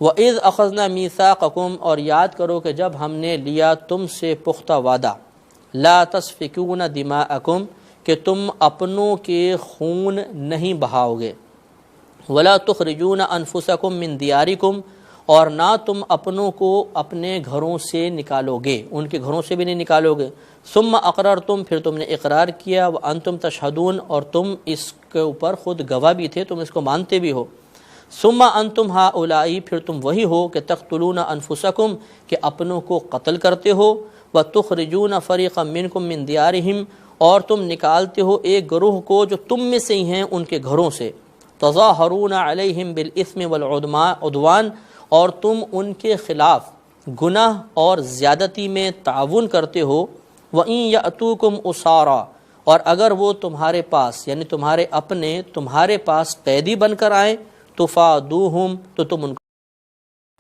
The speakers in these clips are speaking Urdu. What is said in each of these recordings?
وَإِذْ أَخَذْنَا مِيثَاقَكُمْ، اور یاد کرو کہ جب ہم نے لیا تم سے پختہ وعدہ، لَا تَسْفِكُونَ دِمَاءَكُمْ، کہ تم اپنوں کے خون نہیں بہاؤ گے، وَلَا تُخْرِجُونَ أَنفُسَكُمْ مِنْ دِيَارِكُمْ، اور نہ تم اپنوں کو اپنے گھروں سے نکالو گے، ان کے گھروں سے بھی نہیں نکالو گے، ثم اقررتم، پھر تم نے اقرار کیا، وانتم تشہدون، اور تم اس کے اوپر خود گواہ بھی تھے، تم اس کو مانتے بھی ہو، ثم انتم ہؤلاء، پھر تم وہی ہو کہ تقتلون انفسکم، کہ اپنوں کو قتل کرتے ہو، وتخرجون فریقا منکم من دیارہم، اور تم نکالتے ہو ایک گروہ کو جو تم میں سے ہی ہیں ان کے گھروں سے، تظاہرون علیہم بالاثم والعدوان، اور تم ان کے خلاف گناہ اور زیادتی میں تعاون کرتے ہو، وَإِن يَأْتُوكُمْ أُسَارَىٰ، اور اگر وہ تمہارے پاس یعنی تمہارے اپنے تمہارے پاس قیدی بن کر آئیں، تفادوہم، تو تم ان کو،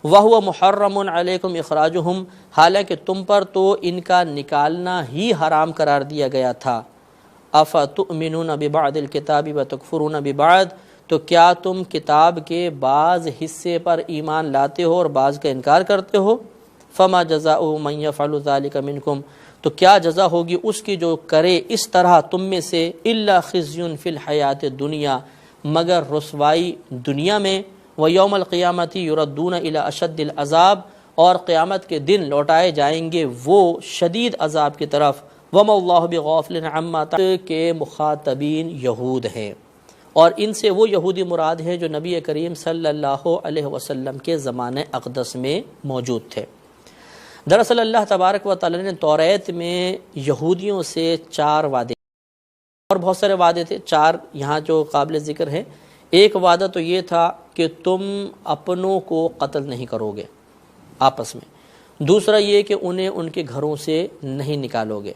وَهُوَ مُحَرَّمٌ عَلَيْكُمْ إِخْرَاجُهُمْ، حالانکہ تم پر تو ان کا نکالنا ہی حرام قرار دیا گیا تھا، أَفَتُؤْمِنُونَ بِبَعْضِ الْكِتَابِ وَتَكْفُرُونَ بِبَعْضٍ، تو کیا تم کتاب کے بعض حصے پر ایمان لاتے ہو اور بعض کا انکار کرتے ہو، فَمَا جَزَاءُ مَن يَفْعَلُ ذَلِكَ مِنكُمْ، تو کیا جزا ہوگی اس کی جو کرے اس طرح تم میں سے، إِلَّا خِزْيٌ فِي الْحَيَاةِ الدُّنْيَا، مگر رسوائی دنیا میں، وَيَوْمَ الْقِيَامَةِ يُرَدُّونَ إِلَى أَشَدِّ الْعَذَابِ، اور قیامت کے دن لوٹائے جائیں گے وہ شدید عذاب کی طرف، وَمَا اللَّهُ بِغَافِلٍ عَمَّا تَعْمَلُونَ، کے مخاطبین یہود ہیں، اور ان سے وہ یہودی مراد ہے جو نبی کریم صلی اللہ علیہ وسلم کے زمانہ اقدس میں موجود تھے۔ دراصل اللہ تبارک و تعالی نے توریت میں یہودیوں سے 4 وعدے، اور بہت سارے وعدے تھے، 4 یہاں جو قابل ذکر ہیں۔ ایک وعدہ تو یہ تھا کہ تم اپنوں کو قتل نہیں کرو گے آپس میں، دوسرا یہ کہ انہیں ان کے گھروں سے نہیں نکالو گے،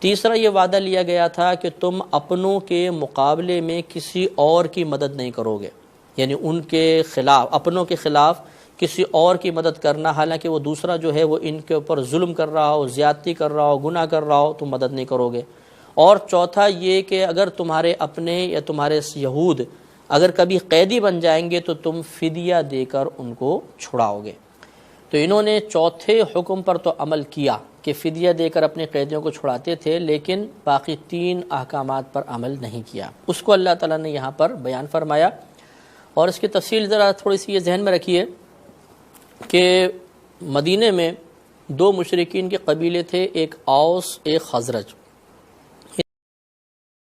تیسرا یہ وعدہ لیا گیا تھا کہ تم اپنوں کے مقابلے میں کسی اور کی مدد نہیں کرو گے، یعنی ان کے خلاف، اپنوں کے خلاف کسی اور کی مدد کرنا، حالانکہ وہ دوسرا جو ہے وہ ان کے اوپر ظلم کر رہا ہو، زیادتی کر رہا ہو، گناہ کر رہا ہو، تم مدد نہیں کرو گے۔ اور چوتھا یہ کہ اگر تمہارے اپنے یا تمہارے یہود اگر کبھی قیدی بن جائیں گے تو تم فدیہ دے کر ان کو چھڑاؤ گے۔ تو انہوں نے چوتھے حکم پر تو عمل کیا کہ فدیہ دے کر اپنے قیدیوں کو چھڑاتے تھے، لیکن باقی 3 احکامات پر عمل نہیں کیا، اس کو اللہ تعالیٰ نے یہاں پر بیان فرمایا۔ اور اس کی تفصیل ذرا تھوڑی سی یہ ذہن میں رکھیے کہ مدینے میں 2 مشرکین کے قبیلے تھے، ایک اوس ایک خزرج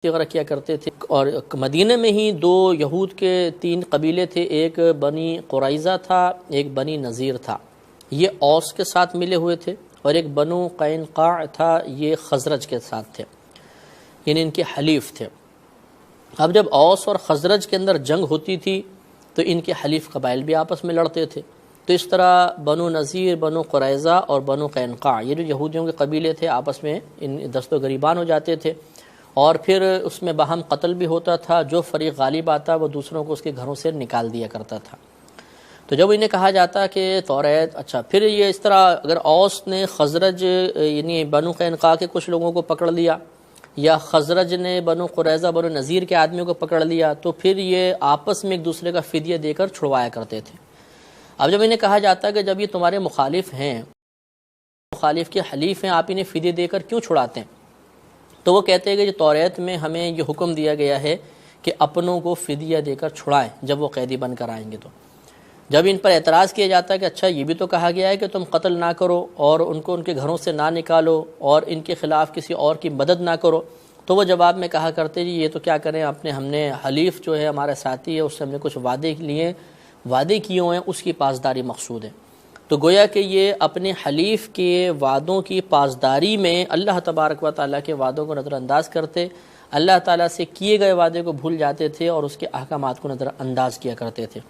وغیرہ کیا کرتے تھے، اور مدینے میں ہی 2 یہود کے 3 قبیلے تھے، ایک بنی قریظہ تھا، ایک بنی نذیر تھا، یہ اوس کے ساتھ ملے ہوئے تھے، اور ایک بنو قینقاع تھا، یہ خزرج کے ساتھ تھے، یعنی ان کے حلیف تھے۔ اب جب اوس اور خزرج کے اندر جنگ ہوتی تھی تو ان کے حلیف قبائل بھی آپس میں لڑتے تھے، تو اس طرح بنو نذیر، بنو قریظہ اور بنو قینقاع، یہ جو یہودیوں کے قبیلے تھے، آپس میں ان دست و گریبان ہو جاتے تھے، اور پھر اس میں باہم قتل بھی ہوتا تھا، جو فریق غالب آتا وہ دوسروں کو اس کے گھروں سے نکال دیا کرتا تھا۔ تو جب انہیں کہا جاتا کہ توریت، اچھا پھر یہ اس طرح اگر اوس نے خزرج یعنی بنو قینقاع کے کچھ لوگوں کو پکڑ لیا، یا خزرج نے بنو قریظہ بنو نذیر کے آدمیوں کو پکڑ لیا، تو پھر یہ آپس میں ایک دوسرے کا فدیہ دے کر چھڑوایا کرتے تھے۔ اب جب انہیں کہا جاتا کہ جب یہ تمہارے مخالف ہیں، مخالف کے حلیف ہیں، آپ انہیں فدیہ دے کر کیوں چھڑاتے ہیں؟ تو وہ کہتے ہیں کہ توریت میں ہمیں یہ حکم دیا گیا ہے کہ اپنوں کو فدیہ دے کر چھڑائیں جب وہ قیدی بن کر آئیں گے۔ تو جب ان پر اعتراض کیا جاتا ہے کہ اچھا یہ بھی تو کہا گیا ہے کہ تم قتل نہ کرو اور ان کو ان کے گھروں سے نہ نکالو اور ان کے خلاف کسی اور کی مدد نہ کرو، تو وہ جواب میں کہا کرتے جی یہ تو کیا کریں، ہم نے حلیف جو ہے ہمارا ساتھی ہے، اس سے ہم نے کچھ وعدے کیے ہوئے ہیں، اس کی پاسداری مقصود ہے۔ تو گویا کہ یہ اپنے حلیف کے وعدوں کی پاسداری میں اللہ تبارک و تعالیٰ کے وعدوں کو نظر انداز کرتے، اللہ تعالیٰ سے کیے گئے وعدے کو بھول جاتے تھے اور اس کے احکامات کو نظر انداز کیا کرتے تھے۔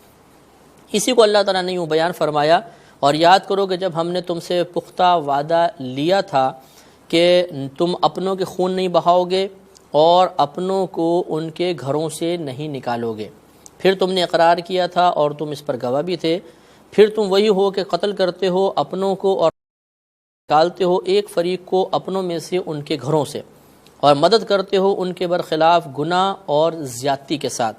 اسی کو اللہ تعالیٰ نے یوں بیان فرمایا، اور یاد کرو کہ جب ہم نے تم سے پختہ وعدہ لیا تھا کہ تم اپنوں کے خون نہیں بہاؤ گے اور اپنوں کو ان کے گھروں سے نہیں نکالو گے، پھر تم نے اقرار کیا تھا اور تم اس پر گواہ بھی تھے، پھر تم وہی ہو کہ قتل کرتے ہو اپنوں کو اور نکالتے ہو ایک فریق کو اپنوں میں سے ان کے گھروں سے، اور مدد کرتے ہو ان کے برخلاف گناہ اور زیادتی کے ساتھ،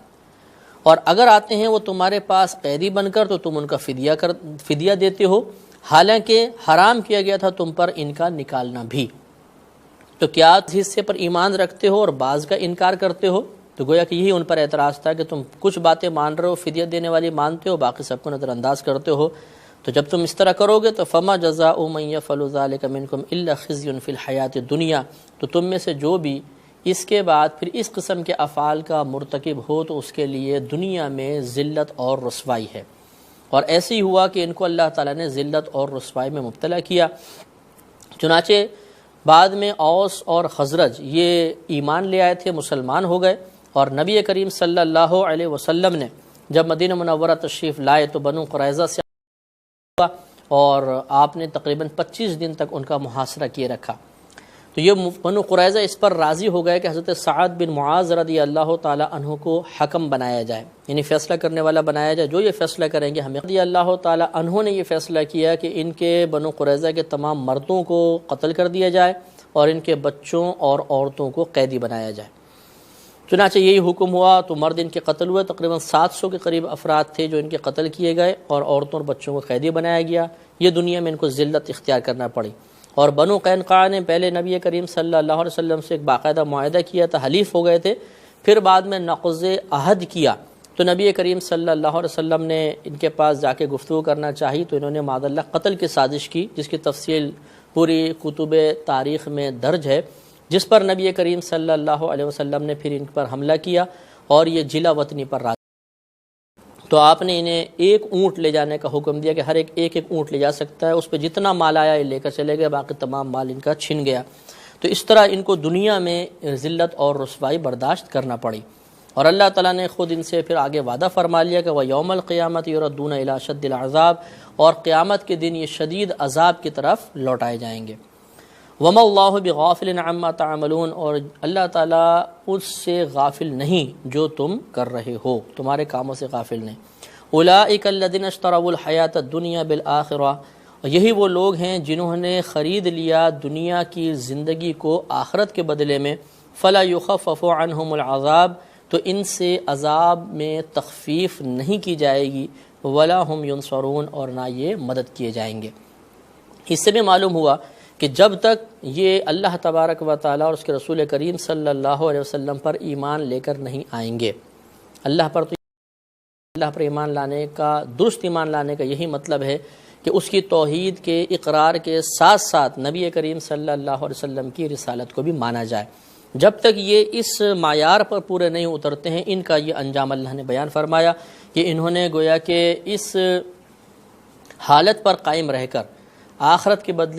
اور اگر آتے ہیں وہ تمہارے پاس قیدی بن کر تو تم ان کا فدیہ دیتے ہو، حالانکہ حرام کیا گیا تھا تم پر ان کا نکالنا بھی۔ تو کیا حصے پر ایمان رکھتے ہو اور بعض کا انکار کرتے ہو؟ تو گویا کہ یہی ان پر اعتراض تھا کہ تم کچھ باتیں مان رہے ہو، فدیہ دینے والی مانتے ہو، باقی سب کو نظر انداز کرتے ہو۔ تو جب تم اس طرح کرو گے تو فما جزاء من یفعل ذلک منکم الا خزی فی الحیات الدنیا، تو تم میں سے جو بھی اس کے بعد پھر اس قسم کے افعال کا مرتکب ہو تو اس کے لیے دنیا میں ذلت اور رسوائی ہے۔ اور ایسے ہی ہوا کہ ان کو اللہ تعالیٰ نے ذلت اور رسوائی میں مبتلا کیا۔ چنانچہ بعد میں اوس اور خزرج یہ ایمان لے آئے تھے، مسلمان ہو گئے، اور نبی کریم صلی اللہ علیہ وسلم نے جب مدینہ منورہ تشریف لائے تو بنو قریظہ سے اور آپ نے تقریباً 25 دن تک ان کا محاصرہ کیے رکھا۔ تو یہ بنو قریظہ اس پر راضی ہو گئے کہ حضرت سعد بن معاذ رضی اللہ تعالی عنہ کو حکم بنایا جائے، یعنی فیصلہ کرنے والا بنایا جائے، جو یہ فیصلہ کریں گے ہمیں۔ رضی اللہ تعالی عنہ نے یہ فیصلہ کیا کہ ان کے بنو قریظہ کے تمام مردوں کو قتل کر دیا جائے اور ان کے بچوں اور عورتوں کو قیدی بنایا جائے۔ چنانچہ یہی حکم ہوا تو مرد ان کے قتل ہوئے، تقریباً 700 کے قریب افراد تھے جو ان کے قتل کیے گئے، اور عورتوں اور بچوں کو قیدی بنایا گیا۔ یہ دنیا میں ان کو ذلت اختیار کرنا پڑی۔ اور بنو قینقاع نے پہلے نبی کریم صلی اللہ علیہ وسلم سے ایک باقاعدہ معاہدہ کیا تھا، حلیف ہو گئے تھے، پھر بعد میں نقض عہد کیا تو نبی کریم صلی اللہ علیہ وسلم نے ان کے پاس جا کے گفتگو کرنا چاہی تو انہوں نے معاذ اللہ قتل کی سازش کی، جس کی تفصیل پوری کتب تاریخ میں درج ہے، جس پر نبی کریم صلی اللہ علیہ وسلم نے پھر ان پر حملہ کیا اور یہ جلا وطنی پر راضی۔ تو آپ نے انہیں ایک اونٹ لے جانے کا حکم دیا کہ ہر ایک اونٹ لے جا سکتا ہے، اس پہ جتنا مال آیا یہ لے کر چلے گئے، باقی تمام مال ان کا چھن گیا۔ تو اس طرح ان کو دنیا میں ذلت اور رسوائی برداشت کرنا پڑی، اور اللہ تعالیٰ نے خود ان سے پھر آگے وعدہ فرما لیا کہ وَيَوْمَ الْقِيَامَةِ يُرَدُّونَ إِلَىٰ شَدِّ الْعَذَابِ، اور قیامت کے دن یہ شدید عذاب کی طرف لوٹائے جائیں گے۔ وَمَا اللَّهُ بِغَافِلٍ عَمَّا تَعْمَلُونَ، اور اللہ تعالیٰ اس سے غافل نہیں جو تم کر رہے ہو، تمہارے کاموں سے غافل نہیں۔ اولئک الذین اشتروا الحیاۃ الدنیا بالآخرہ، یہی وہ لوگ ہیں جنہوں نے خرید لیا دنیا کی زندگی کو آخرت کے بدلے میں، فلا یخفف عنہم العذاب، تو ان سے عذاب میں تخفیف نہیں کی جائے گی، ولا ہم ینصرون، اور نہ یہ مدد کیے جائیں گے۔ اس سے بھی معلوم ہوا کہ جب تک یہ اللہ تبارک و تعالیٰ اور اس کے رسول کریم صلی اللہ علیہ وسلم پر ایمان لے کر نہیں آئیں گے، اللہ پر ایمان لانے کا، درست ایمان لانے کا یہی مطلب ہے کہ اس کی توحید کے اقرار کے ساتھ ساتھ نبی کریم صلی اللہ علیہ وسلم کی رسالت کو بھی مانا جائے۔ جب تک یہ اس معیار پر پورے نہیں اترتے ہیں، ان کا یہ انجام اللہ نے بیان فرمایا کہ انہوں نے گویا کہ اس حالت پر قائم رہ کر آخرت کے بدلے